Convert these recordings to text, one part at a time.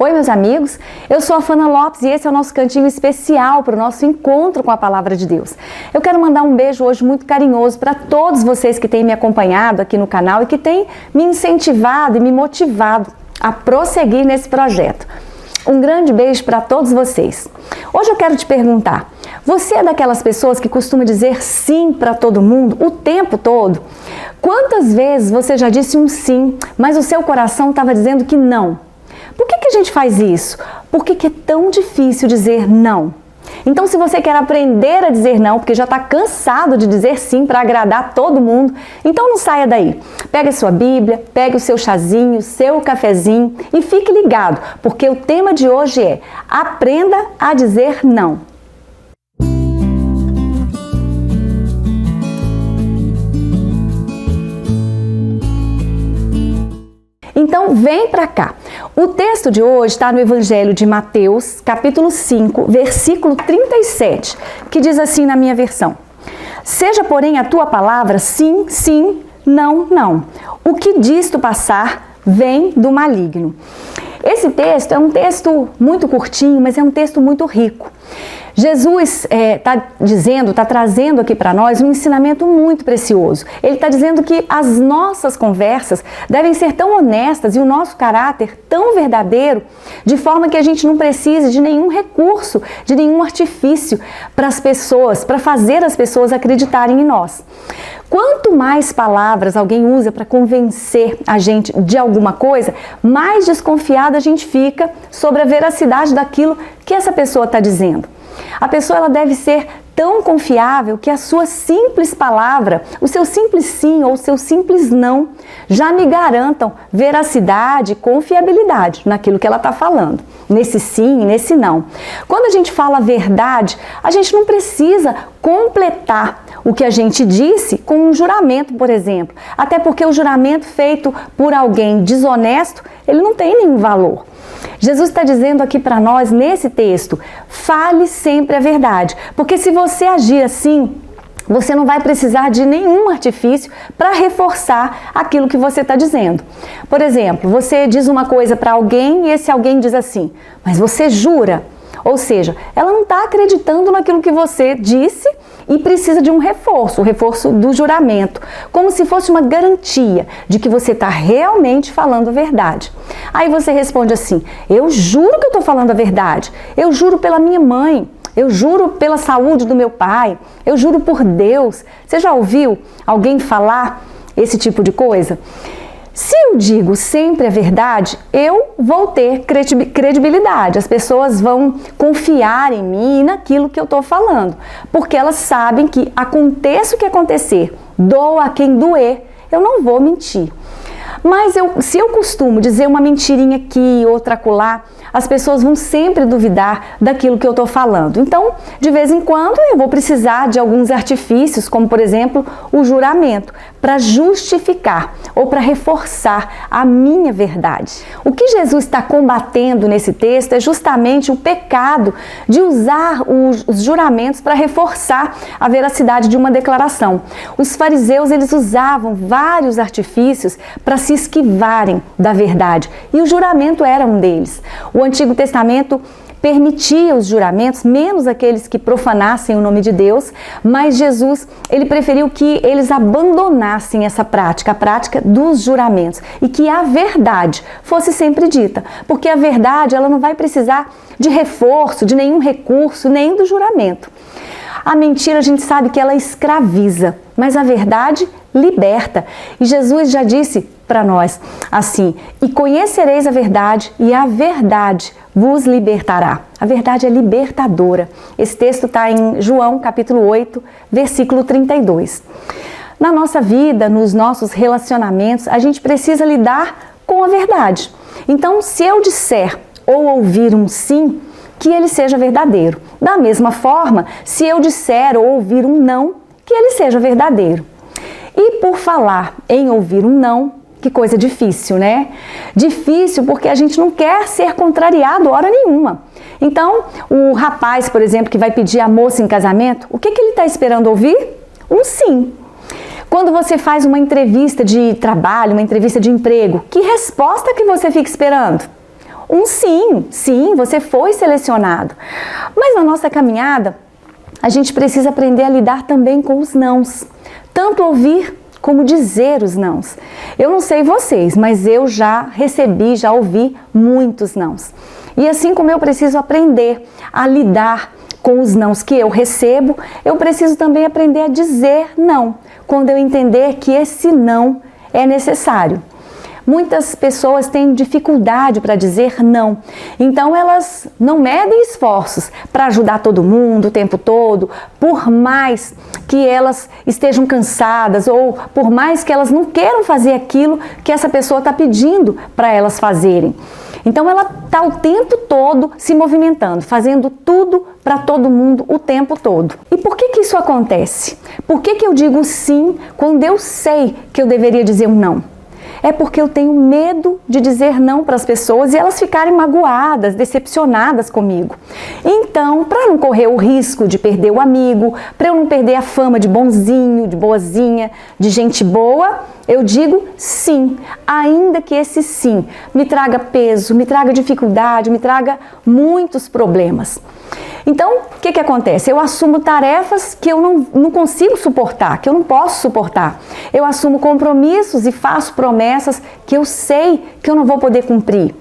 Oi, meus amigos, eu sou a Fana Lopes e esse é o nosso cantinho especial para o nosso encontro com a Palavra de Deus. Eu quero mandar um beijo hoje muito carinhoso para todos vocês que têm me acompanhado aqui no canal e que têm me incentivado e me motivado a prosseguir nesse projeto. Um grande beijo para todos vocês. Hoje eu quero te perguntar, você é daquelas pessoas que costuma dizer sim para todo mundo o tempo todo? Quantas vezes você já disse um sim, mas o seu coração estava dizendo que não? Por que a gente faz isso? Por que é tão difícil dizer não? Então, se você quer aprender a dizer não, porque já está cansado de dizer sim para agradar todo mundo, então não saia daí. Pegue a sua Bíblia, pegue o seu chazinho, o seu cafezinho e fique ligado, porque o tema de hoje é Aprenda a dizer não. Então, vem para cá. O texto de hoje está no Evangelho de Mateus, capítulo 5, versículo 37, que diz assim na minha versão: Seja, porém, a tua palavra sim, sim, não, não. O que disto passar vem do maligno. Esse texto é um texto muito curtinho, mas é um texto muito rico. Jesus está trazendo aqui para nós um ensinamento muito precioso. Ele está dizendo que as nossas conversas devem ser tão honestas e o nosso caráter tão verdadeiro, de forma que a gente não precise de nenhum recurso, de nenhum artifício para as pessoas, para fazer as pessoas acreditarem em nós. Quanto mais palavras alguém usa para convencer a gente de alguma coisa, mais desconfiada a gente fica sobre a veracidade daquilo que essa pessoa está dizendo. A pessoa ela deve ser tão confiável que a sua simples palavra, o seu simples sim ou o seu simples não, já me garantam veracidade e confiabilidade naquilo que ela está falando, nesse sim e nesse não. Quando a gente fala a verdade, a gente não precisa completar o que a gente disse com um juramento, por exemplo. Até porque o juramento feito por alguém desonesto, ele não tem nenhum valor. Jesus está dizendo aqui para nós, nesse texto, fale sempre a verdade. Porque se você agir assim, você não vai precisar de nenhum artifício para reforçar aquilo que você está dizendo. Por exemplo, você diz uma coisa para alguém e esse alguém diz assim, mas você jura? Ou seja, ela não está acreditando naquilo que você disse e precisa de um reforço, o reforço do juramento, como se fosse uma garantia de que você está realmente falando a verdade. Aí você responde assim, eu juro que eu estou falando a verdade, eu juro pela minha mãe, eu juro pela saúde do meu pai, eu juro por Deus. Você já ouviu alguém falar esse tipo de coisa? Se eu digo sempre a verdade, eu vou ter credibilidade. As pessoas vão confiar em mim e naquilo que eu estou falando. Porque elas sabem que aconteça o que acontecer, doa a quem doer, eu não vou mentir. Mas se eu costumo dizer uma mentirinha aqui, outra acolá, as pessoas vão sempre duvidar daquilo que eu estou falando. Então, de vez em quando, eu vou precisar de alguns artifícios, como por exemplo, o juramento, para justificar ou para reforçar a minha verdade. O que Jesus está combatendo nesse texto é justamente o pecado de usar os juramentos para reforçar a veracidade de uma declaração. Os fariseus, eles usavam vários artifícios para se esquivarem da verdade, e o juramento era um deles. O Antigo Testamento permitia os juramentos, menos aqueles que profanassem o nome de Deus, mas Jesus, ele preferiu que eles abandonassem essa prática, a prática dos juramentos, e que a verdade fosse sempre dita, porque a verdade ela não vai precisar de reforço, de nenhum recurso, nem do juramento. A mentira a gente sabe que ela escraviza, mas a verdade liberta. E Jesus já disse para nós assim, e conhecereis a verdade e a verdade vos libertará. A verdade é libertadora. Esse texto está em João capítulo 8, versículo 32. Na nossa vida, nos nossos relacionamentos, a gente precisa lidar com a verdade. Então, se eu disser ou ouvir um sim, que ele seja verdadeiro. Da mesma forma, se eu disser ou ouvir um não, que ele seja verdadeiro. E por falar em ouvir um não, que coisa difícil, né? Difícil porque a gente não quer ser contrariado hora nenhuma. Então, o rapaz, por exemplo, que vai pedir a moça em casamento, o que ele está esperando ouvir? Um sim. Quando você faz uma entrevista de trabalho, uma entrevista de emprego, que resposta que você fica esperando? um sim. Sim, você foi selecionado. Mas na nossa caminhada, a gente precisa aprender a lidar também com os nãos. Tanto ouvir como dizer os nãos. Eu não sei vocês, mas eu já ouvi muitos nãos. E assim como eu preciso aprender a lidar com os nãos que eu recebo, eu preciso também aprender a dizer não, quando eu entender que esse não é necessário. Muitas pessoas têm dificuldade para dizer não, então elas não medem esforços para ajudar todo mundo o tempo todo, por mais que elas estejam cansadas ou por mais que elas não queiram fazer aquilo que essa pessoa está pedindo para elas fazerem. Então ela está o tempo todo se movimentando, fazendo tudo para todo mundo o tempo todo. E por que isso acontece? Por que eu digo sim quando eu sei que eu deveria dizer um não? É porque eu tenho medo de dizer não para as pessoas e elas ficarem magoadas, decepcionadas comigo. Então, para não correr o risco de perder o amigo, para eu não perder a fama de bonzinho, de boazinha, de gente boa, eu digo sim, ainda que esse sim me traga peso, me traga dificuldade, me traga muitos problemas. Então, o que acontece? Eu assumo tarefas que eu não consigo suportar, que eu não posso suportar. Eu assumo compromissos e faço promessas que eu sei que eu não vou poder cumprir.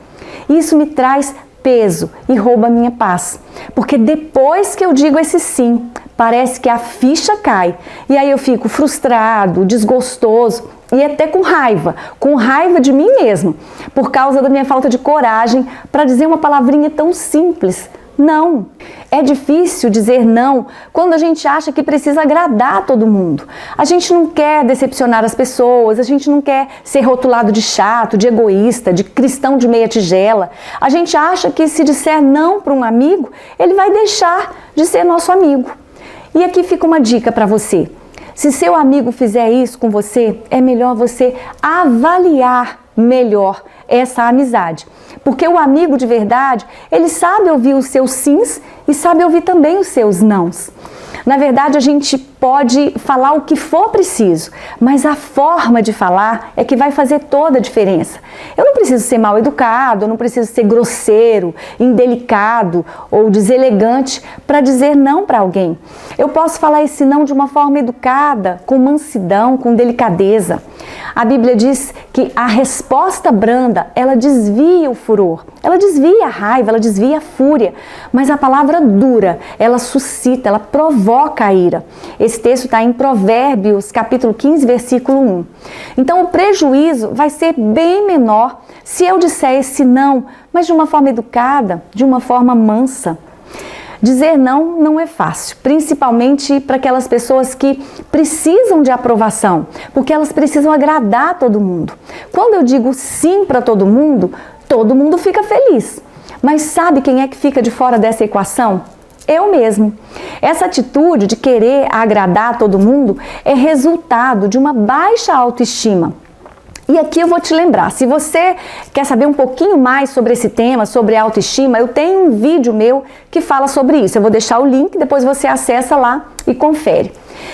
Isso me traz peso e rouba a minha paz. Porque depois que eu digo esse sim, parece que a ficha cai. E aí eu fico frustrado, desgostoso e até com raiva de mim mesmo, por causa da minha falta de coragem para dizer uma palavrinha tão simples. Não. É difícil dizer não quando a gente acha que precisa agradar todo mundo. A gente não quer decepcionar as pessoas, a gente não quer ser rotulado de chato, de egoísta, de cristão de meia tigela. A gente acha que se disser não para um amigo, ele vai deixar de ser nosso amigo. E aqui fica uma dica para você. Se seu amigo fizer isso com você, é melhor você avaliar melhor essa amizade. Porque o amigo de verdade, ele sabe ouvir os seus sims e sabe ouvir também os seus nãos. Na verdade, a gente pode falar o que for preciso, mas a forma de falar é que vai fazer toda a diferença. Eu não preciso ser mal educado, eu não preciso ser grosseiro, indelicado ou deselegante para dizer não para alguém. Eu posso falar esse não de uma forma educada, com mansidão, com delicadeza. A Bíblia diz que a resposta branda, ela desvia o furor, ela desvia a raiva, ela desvia a fúria, mas a palavra dura, ela suscita, ela provoca a ira. Esse texto está em Provérbios, capítulo 15, versículo 1. Então, o prejuízo vai ser bem menor se eu disser esse não, mas de uma forma educada, de uma forma mansa. Dizer não é fácil, principalmente para aquelas pessoas que precisam de aprovação, porque elas precisam agradar todo mundo. Quando eu digo sim para todo mundo fica feliz. Mas sabe quem é que fica de fora dessa equação? Eu mesmo. Essa atitude de querer agradar todo mundo é resultado de uma baixa autoestima. E aqui eu vou te lembrar, se você quer saber um pouquinho mais sobre esse tema, sobre autoestima, eu tenho um vídeo meu que fala sobre isso. Eu vou deixar o link, depois você acessa lá e confere.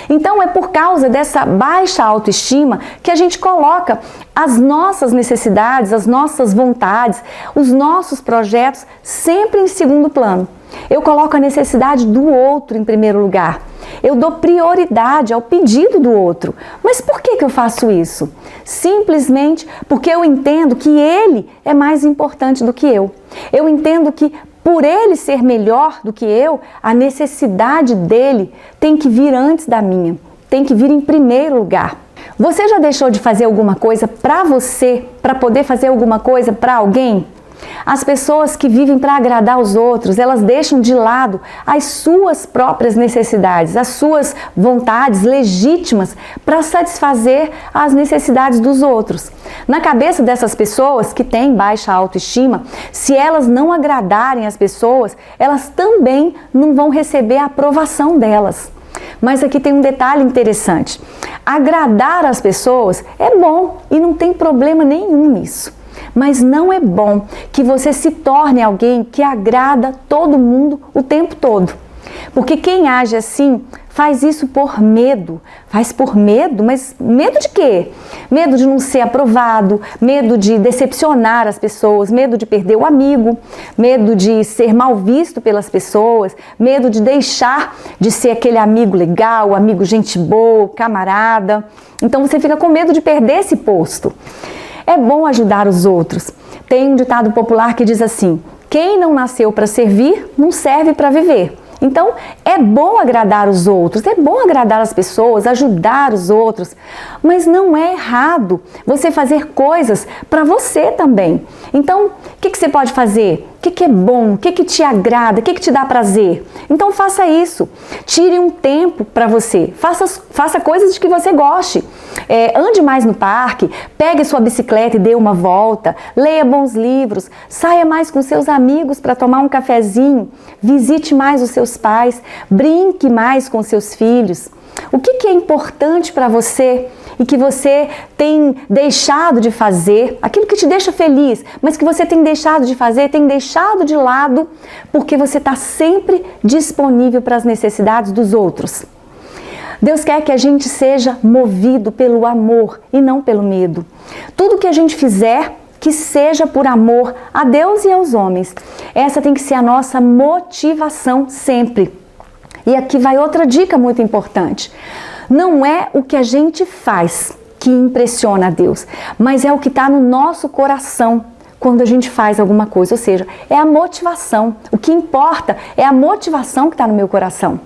Então é por causa dessa baixa autoestima que a gente coloca as nossas necessidades, as nossas vontades, os nossos projetos sempre em segundo plano. Eu coloco a necessidade do outro em primeiro lugar. Eu dou prioridade ao pedido do outro. Mas por que eu faço isso? Simplesmente porque eu entendo que ele é mais importante do que eu. Eu entendo que por ele ser melhor do que eu, a necessidade dele tem que vir antes da minha. Tem que vir em primeiro lugar. Você já deixou de fazer alguma coisa para você, para poder fazer alguma coisa para alguém? As pessoas que vivem para agradar os outros, elas deixam de lado as suas próprias necessidades, as suas vontades legítimas para satisfazer as necessidades dos outros. Na cabeça dessas pessoas que têm baixa autoestima, se elas não agradarem as pessoas, elas também não vão receber a aprovação delas. Mas aqui tem um detalhe interessante. Agradar as pessoas é bom e não tem problema nenhum nisso. Mas não é bom que você se torne alguém que agrada todo mundo o tempo todo. Porque quem age assim faz isso por medo. Faz por medo, mas medo de quê? Medo de não ser aprovado, medo de decepcionar as pessoas, medo de perder o amigo, medo de ser mal visto pelas pessoas, medo de deixar de ser aquele amigo legal, amigo gente boa, camarada. Então você fica com medo de perder esse posto. É bom ajudar os outros. Tem um ditado popular que diz assim: quem não nasceu para servir, não serve para viver. Então, é bom agradar os outros, é bom agradar as pessoas, ajudar os outros, mas não é errado você fazer coisas para você também. Então, o que você pode fazer? O que é bom? O que te agrada? O que te dá prazer? Então, faça isso. Tire um tempo para você. Faça coisas de que você goste. Ande mais no parque, pegue sua bicicleta e dê uma volta, leia bons livros, saia mais com seus amigos para tomar um cafezinho, visite mais os seus pais, brinque mais com seus filhos. O que é importante para você e que você tem deixado de fazer, aquilo que te deixa feliz, mas que você tem deixado de fazer, tem deixado de lado, porque você está sempre disponível para as necessidades dos outros. Deus quer que a gente seja movido pelo amor e não pelo medo. Tudo que a gente fizer, que seja por amor a Deus e aos homens. Essa tem que ser a nossa motivação sempre. E aqui vai outra dica muito importante. Não é o que a gente faz que impressiona a Deus, mas é o que está no nosso coração quando a gente faz alguma coisa. Ou seja, é a motivação. O que importa é a motivação que está no meu coração.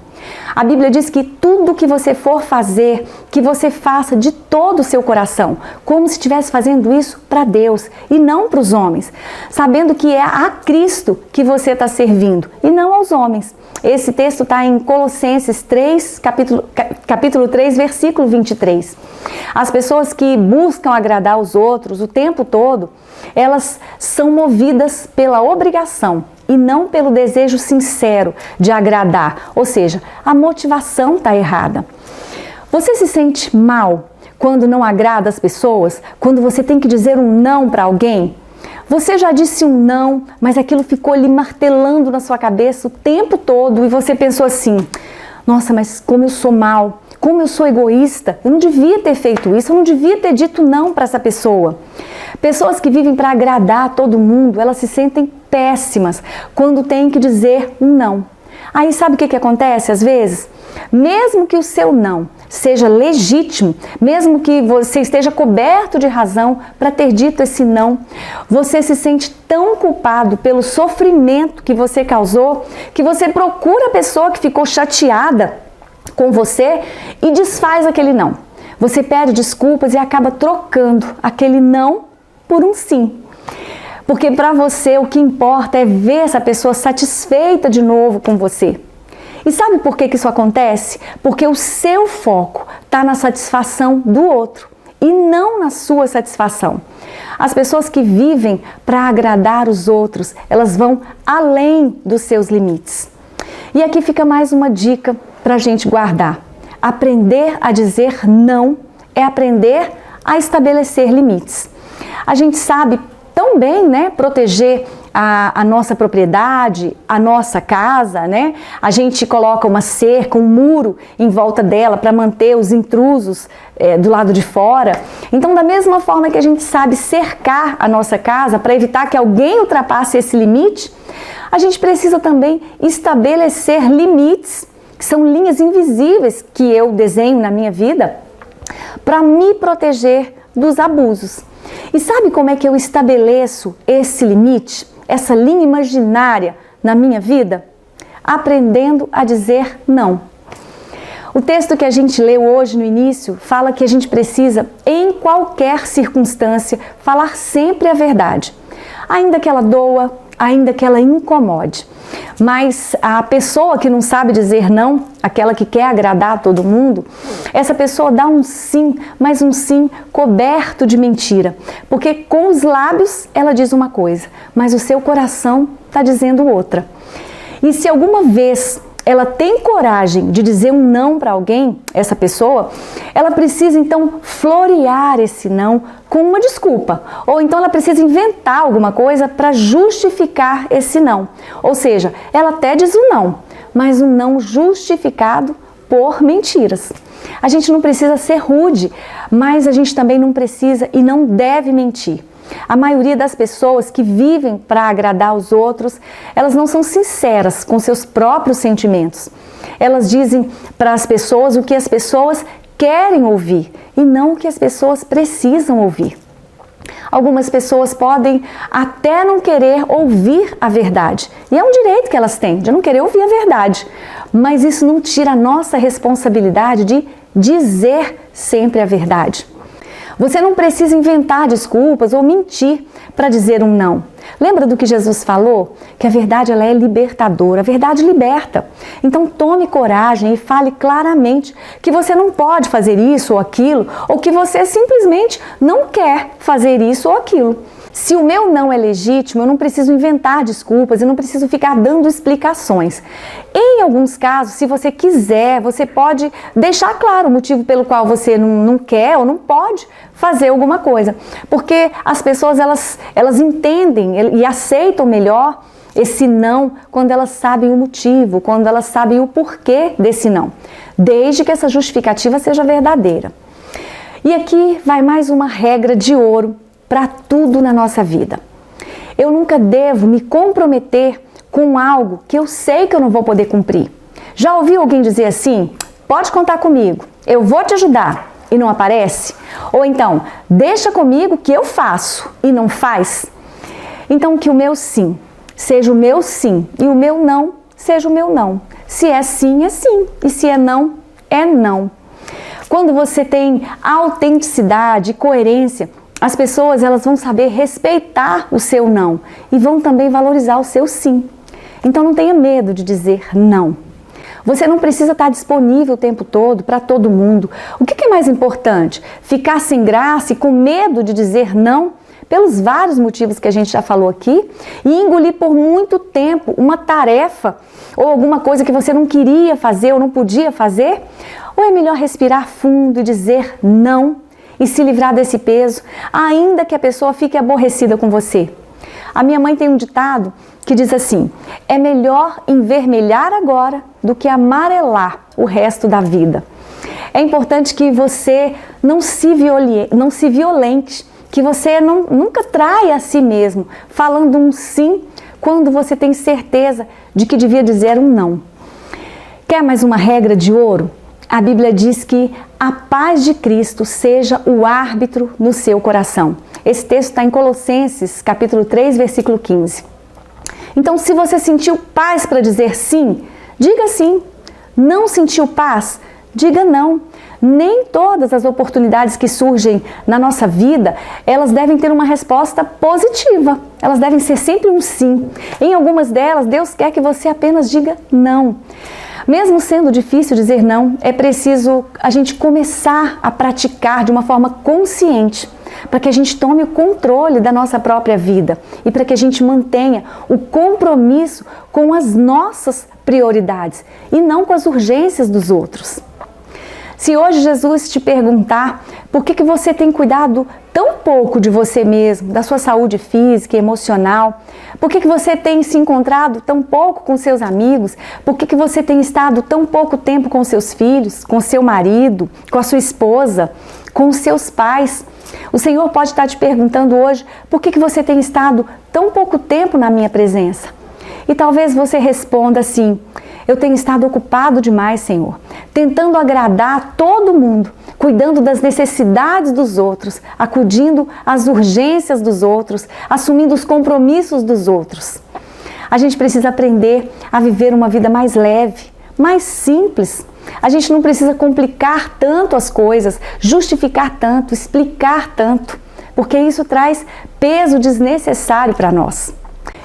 A Bíblia diz que tudo que você for fazer, que você faça de todo o seu coração, como se estivesse fazendo isso para Deus e não para os homens, sabendo que é a Cristo que você está servindo e não aos homens. Esse texto está em Colossenses 3, capítulo 3, versículo 23. As pessoas que buscam agradar os outros o tempo todo, elas são movidas pela obrigação e não pelo desejo sincero de agradar. Ou seja, a motivação está errada. Você se sente mal quando não agrada as pessoas? Quando você tem que dizer um não para alguém? Você já disse um não, mas aquilo ficou ali martelando na sua cabeça o tempo todo e você pensou assim: nossa, mas como eu sou mal, como eu sou egoísta, eu não devia ter feito isso, eu não devia ter dito não para essa pessoa. Pessoas que vivem para agradar todo mundo, elas se sentem péssimas quando têm que dizer um não. Aí sabe o que acontece às vezes? Mesmo que o seu não seja legítimo, mesmo que você esteja coberto de razão para ter dito esse não, você se sente tão culpado pelo sofrimento que você causou, que você procura a pessoa que ficou chateada com você e desfaz aquele não. Você pede desculpas e acaba trocando aquele não por um sim. Porque para você o que importa é ver essa pessoa satisfeita de novo com você. E sabe por que isso acontece? Porque o seu foco está na satisfação do outro e não na sua satisfação. As pessoas que vivem para agradar os outros, elas vão além dos seus limites. E aqui fica mais uma dica para a gente guardar. Aprender a dizer não é aprender a estabelecer limites. A gente sabe tão bem, né, proteger a nossa propriedade, a nossa casa, né? A gente coloca uma cerca, um muro em volta dela para manter os intrusos do lado de fora. Então, da mesma forma que a gente sabe cercar a nossa casa para evitar que alguém ultrapasse esse limite, a gente precisa também estabelecer limites, que são linhas invisíveis que eu desenho na minha vida, para me proteger dos abusos. E sabe como é que eu estabeleço esse limite, essa linha imaginária na minha vida? Aprendendo a dizer não. O texto que a gente leu hoje no início fala que a gente precisa, em qualquer circunstância, falar sempre a verdade, ainda que ela doa, ainda que ela incomode. Mas a pessoa que não sabe dizer não, aquela que quer agradar a todo mundo, essa pessoa dá um sim, mas um sim coberto de mentira. Porque com os lábios ela diz uma coisa, mas o seu coração está dizendo outra. E se alguma vez ela tem coragem de dizer um não para alguém, essa pessoa, ela precisa então florear esse não com uma desculpa. Ou então ela precisa inventar alguma coisa para justificar esse não. Ou seja, ela até diz o não, mas um não justificado por mentiras. A gente não precisa ser rude, mas a gente também não precisa e não deve mentir. A maioria das pessoas que vivem para agradar os outros, elas não são sinceras com seus próprios sentimentos. Elas dizem para as pessoas o que as pessoas querem ouvir e não o que as pessoas precisam ouvir. Algumas pessoas podem até não querer ouvir a verdade. E é um direito que elas têm, de não querer ouvir a verdade. Mas isso não tira a nossa responsabilidade de dizer sempre a verdade. Você não precisa inventar desculpas ou mentir para dizer um não. Lembra do que Jesus falou? Que a verdade ela é libertadora, a verdade liberta. Então tome coragem e fale claramente que você não pode fazer isso ou aquilo, ou que você simplesmente não quer fazer isso ou aquilo. Se o meu não é legítimo, eu não preciso inventar desculpas, eu não preciso ficar dando explicações. Em alguns casos, se você quiser, você pode deixar claro o motivo pelo qual você não quer ou não pode fazer alguma coisa. Porque as pessoas, elas entendem e aceitam melhor esse não quando elas sabem o motivo, quando elas sabem o porquê desse não. Desde que essa justificativa seja verdadeira. E aqui vai mais uma regra de ouro para tudo na nossa vida. Eu nunca devo me comprometer com algo que eu sei que eu não vou poder cumprir. Já ouviu alguém dizer assim? Pode contar comigo, eu vou te ajudar, e não aparece? Ou então, deixa comigo que eu faço e não faz? Então que o meu sim seja o meu sim e o meu não seja o meu não. Se é sim, é sim, e se é não, é não. Quando você tem autenticidade e coerência, as pessoas elas vão saber respeitar o seu não e vão também valorizar o seu sim. Então não tenha medo de dizer não. Você não precisa estar disponível o tempo todo para todo mundo. O que é mais importante? Ficar sem graça e com medo de dizer não, pelos vários motivos que a gente já falou aqui, e engolir por muito tempo uma tarefa ou alguma coisa que você não queria fazer ou não podia fazer? Ou é melhor respirar fundo e dizer não e se livrar desse peso, ainda que a pessoa fique aborrecida com você? A minha mãe tem um ditado que diz assim: é melhor envermelhar agora do que amarelar o resto da vida. É importante que você não se violente, que você nunca traia a si mesmo, falando um sim quando você tem certeza de que devia dizer um não. Quer mais uma regra de ouro? A Bíblia diz que a paz de Cristo seja o árbitro no seu coração. Esse texto está em Colossenses, capítulo 3, versículo 15. Então, se você sentiu paz para dizer sim, diga sim. Não sentiu paz? Diga não. Nem todas as oportunidades que surgem na nossa vida, elas devem ter uma resposta positiva. Elas devem ser sempre um sim. Em algumas delas, Deus quer que você apenas diga não. Mesmo sendo difícil dizer não, é preciso a gente começar a praticar de uma forma consciente, para que a gente tome o controle da nossa própria vida e para que a gente mantenha o compromisso com as nossas prioridades e não com as urgências dos outros. Se hoje Jesus te perguntar por que você tem cuidado tão pouco de você mesmo, da sua saúde física e emocional, por que você tem se encontrado tão pouco com seus amigos, por que você tem estado tão pouco tempo com seus filhos, com seu marido, com a sua esposa, com os seus pais, o Senhor pode estar te perguntando hoje por que você tem estado tão pouco tempo na minha presença. E talvez você responda assim: eu tenho estado ocupado demais, Senhor, tentando agradar todo mundo, cuidando das necessidades dos outros, acudindo às urgências dos outros, assumindo os compromissos dos outros. A gente precisa aprender a viver uma vida mais leve, mais simples. A gente não precisa complicar tanto as coisas, justificar tanto, explicar tanto, porque isso traz peso desnecessário para nós.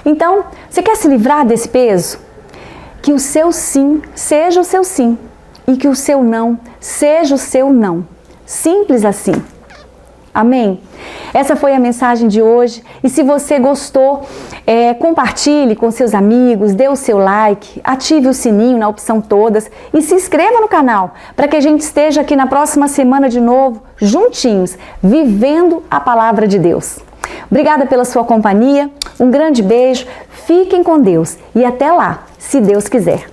Então, você quer se livrar desse peso? Que o seu sim seja o seu sim e que o seu não seja o seu não. Simples assim. Amém? Essa foi a mensagem de hoje e se você gostou, compartilhe com seus amigos, dê o seu like, ative o sininho na opção todas e se inscreva no canal para que a gente esteja aqui na próxima semana de novo, juntinhos, vivendo a palavra de Deus. Obrigada pela sua companhia, um grande beijo, fiquem com Deus e até lá, se Deus quiser.